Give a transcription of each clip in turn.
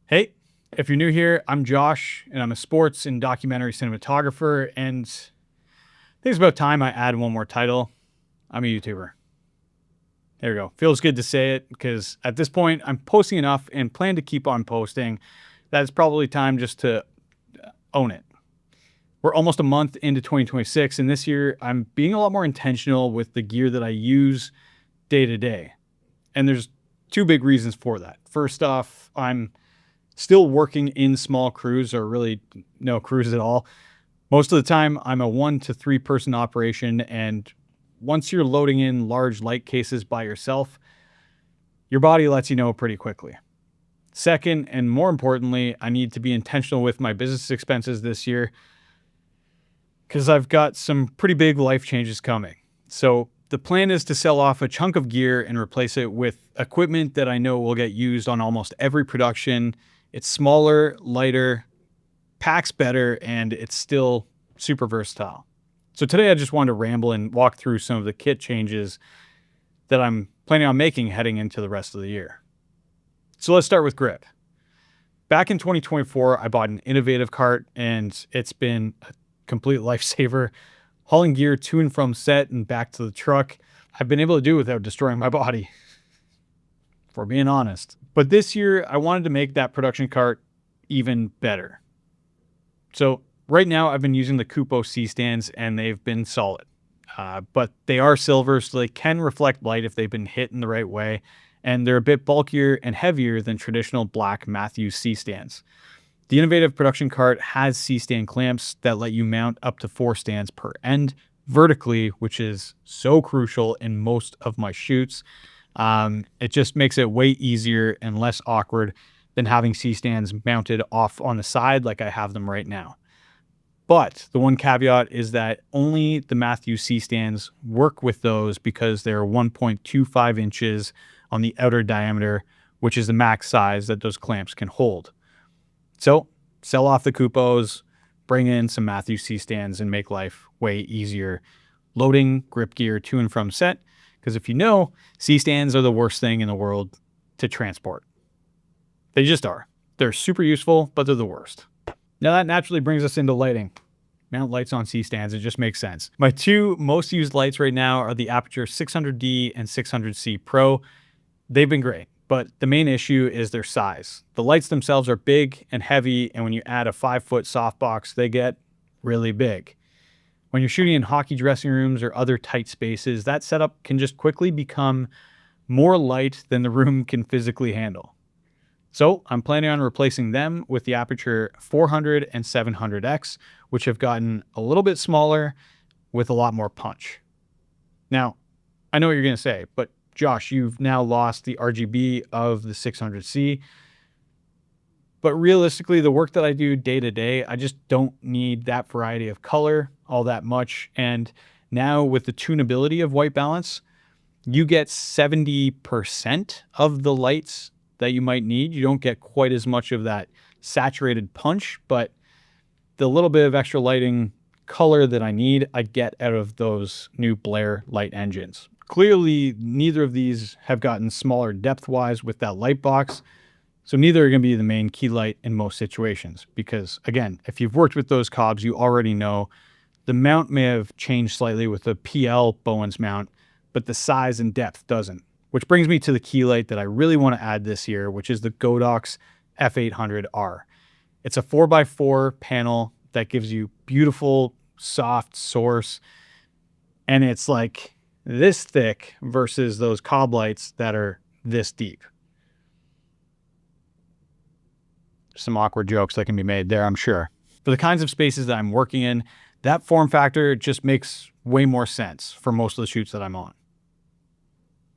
Hey, if you're new here, I'm Josh, and I'm a sports and documentary cinematographer. And I think it's about time I add one more title. I'm a YouTuber. There we go. Feels good to say it because at this point, I'm posting enough and plan to keep on posting that it's probably time just to own it. We're almost a month into 2026, and this year I'm being a lot more intentional with the gear that I use day to day. And there's two big reasons for that. First off, I'm still working in small crews or really no crews at all. Most of the time, I'm a 1 to 3 person operation. And once you're loading in large light cases by yourself, your body lets you know pretty quickly. Second, and more importantly, I need to be intentional with my business expenses this year because I've got some pretty big life changes coming. So the plan is to sell off a chunk of gear and replace it with equipment that I know will get used on almost every production. It's smaller, lighter, packs better, and it's still super versatile. So today I just wanted to ramble and walk through some of the kit changes that I'm planning on making heading into the rest of the year. So let's start with grip. Back in 2024, I bought an innovative cart, and it's been a complete lifesaver. Hauling gear to and from set and back to the truck, I've been able to do without destroying my body, for being honest. But this year, I wanted to make that production cart even better. So right now, I've been using the Kupo C-stands, and they've been solid. But they are silver, so they can reflect light if they've been hit in the right way. And they're a bit bulkier and heavier than traditional black Matthews C-stands. The innovative production cart has C-stand clamps that let you mount up to 4 stands per end vertically, which is so crucial in most of my shoots. It just makes it way easier and less awkward than having C-stands mounted off on the side like I have them right now. But the one caveat is that only the Matthews C-stands work with those because they're 1.25 inches on the outer diameter, which is the max size that those clamps can hold. So sell off the Kupos, bring in some Matthews C-stands, and make life way easier loading grip gear to and from set. Because if you know, C-stands are the worst thing in the world to transport. They just are. They're super useful, but they're the worst. Now that naturally brings us into lighting. Mount lights on C-stands, it just makes sense. My two most used lights right now are the Aperture 600D and 600C Pro. They've been great, but the main issue is their size. The lights themselves are big and heavy, and when you add a 5-foot softbox, they get really big. When you're shooting in hockey dressing rooms or other tight spaces, that setup can just quickly become more light than the room can physically handle. So I'm planning on replacing them with the Aperture 400 and 700X, which have gotten a little bit smaller with a lot more punch. Now, I know what you're going to say, but Josh, you've now lost the RGB of the 600C. But realistically, the work that I do day to day, I just don't need that variety of color all that much. And now with the tunability of white balance, you get 70% of the lights that you might need. You don't get quite as much of that saturated punch, but the little bit of extra lighting color that I need, I get out of those new Blair light engines. Clearly, neither of these have gotten smaller depth-wise with that light box, so neither are going to be the main key light in most situations. Because, again, if you've worked with those Cobbs, you already know the mount may have changed slightly with the PL Bowens mount, but the size and depth doesn't. Which brings me to the key light that I really want to add this year, which is the Godox F800R. It's a 4x4 panel that gives you beautiful, soft source, and it's like this thick versus those Cobb lights that are this deep. Some awkward jokes that can be made there, I'm sure. For the kinds of spaces that I'm working in, that form factor just makes way more sense for most of the shoots that I'm on.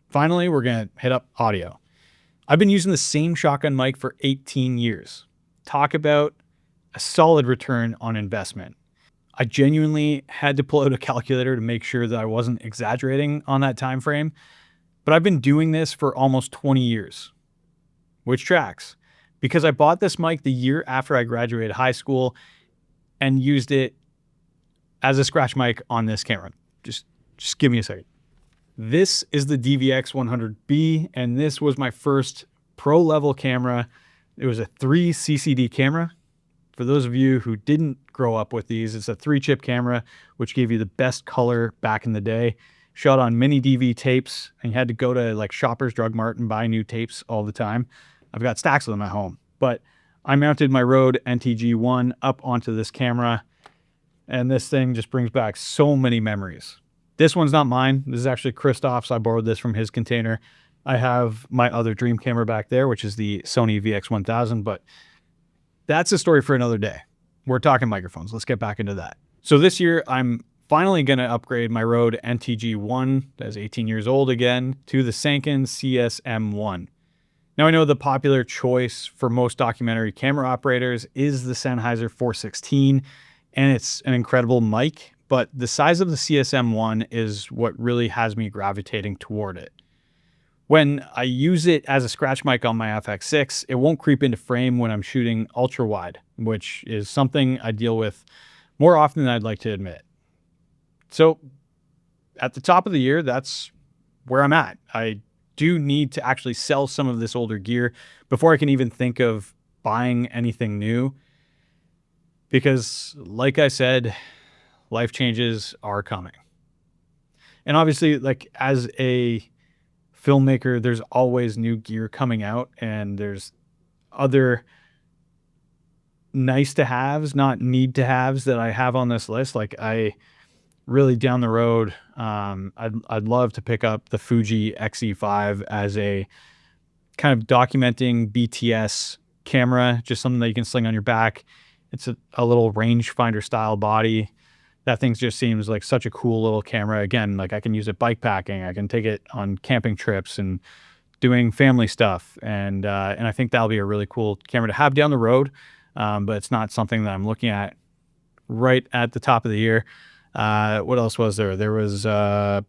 Finally, we're going to hit up audio. I've been using the same shotgun mic for 18 years. Talk about a solid return on investment. I genuinely had to pull out a calculator to make sure that I wasn't exaggerating on that time frame, but I've been doing this for almost 20 years, which tracks because I bought this mic the year after I graduated high school and used it as a scratch mic on this camera. Just give me a second. This is the DVX 100B, and this was my first pro level camera It was a 3 CCD camera. For those of you who didn't grow up with these, it's a 3-chip camera, which gave you the best color back in the day. Shot on mini DV tapes, and you had to go to like Shoppers Drug Mart and buy new tapes all the time. I've got stacks of them at home, but I mounted my Rode NTG1 up onto this camera, and this thing just brings back so many memories. This one's not mine. This is actually Christoph's. I borrowed this from his container. I have my other dream camera back there, which is the Sony VX1000, but that's a story for another day. We're talking microphones. Let's get back into that. So this year, I'm finally going to upgrade my Rode NTG1, that's 18 years old again, to the Sanken CSM1. Now, I know the popular choice for most documentary camera operators is the Sennheiser 416, and it's an incredible mic, but the size of the CSM1 is what really has me gravitating toward it. When I use it as a scratch mic on my FX6, it won't creep into frame when I'm shooting ultra wide, which is something I deal with more often than I'd like to admit. So at the top of the year, that's where I'm at. I do need to actually sell some of this older gear before I can even think of buying anything new. Because like I said, life changes are coming. And obviously, like as a filmmaker, there's always new gear coming out, and there's other nice to haves, not need to haves, that I have on this list. Like I really down the road, I'd love to pick up the Fuji XE5 as a kind of documenting BTS camera, just something that you can sling on your back. It's a little rangefinder style body. That thing just seems like such a cool little camera. Again, like I can use it bike packing. I can take it on camping trips and doing family stuff. And I think that'll be a really cool camera to have down the road. But it's not something that I'm looking at right at the top of the year. What else was there? There was, I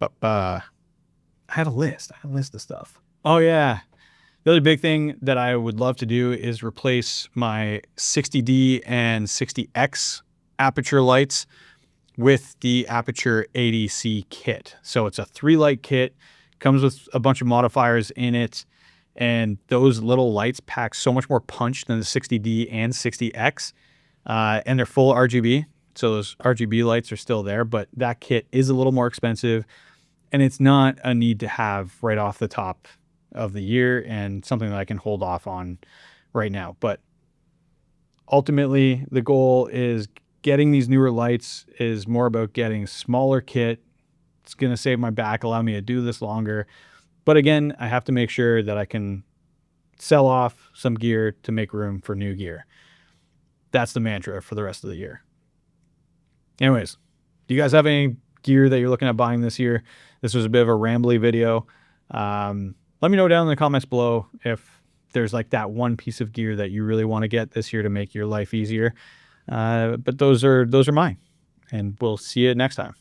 had a list. Of stuff. Oh yeah. The other big thing that I would love to do is replace my 60D and 60X aperture lights with the Aperture 80C kit. So it's a 3-light kit, comes with a bunch of modifiers in it, and those little lights pack so much more punch than the 60D and 60X, and they're full RGB. So those RGB lights are still there, but that kit is a little more expensive, and it's not a need to have right off the top of the year and something that I can hold off on right now. But ultimately, the goal is getting these newer lights is more about getting smaller kit. It's going to save my back, allow me to do this longer. But again, I have to make sure that I can sell off some gear to make room for new gear. That's the mantra for the rest of the year. Anyways, do you guys have any gear that you're looking at buying this year? This was a bit of a rambly video. Let me know down in the comments below if there's like that one piece of gear that you really want to get this year to make your life easier. But those are mine, and we'll see you next time.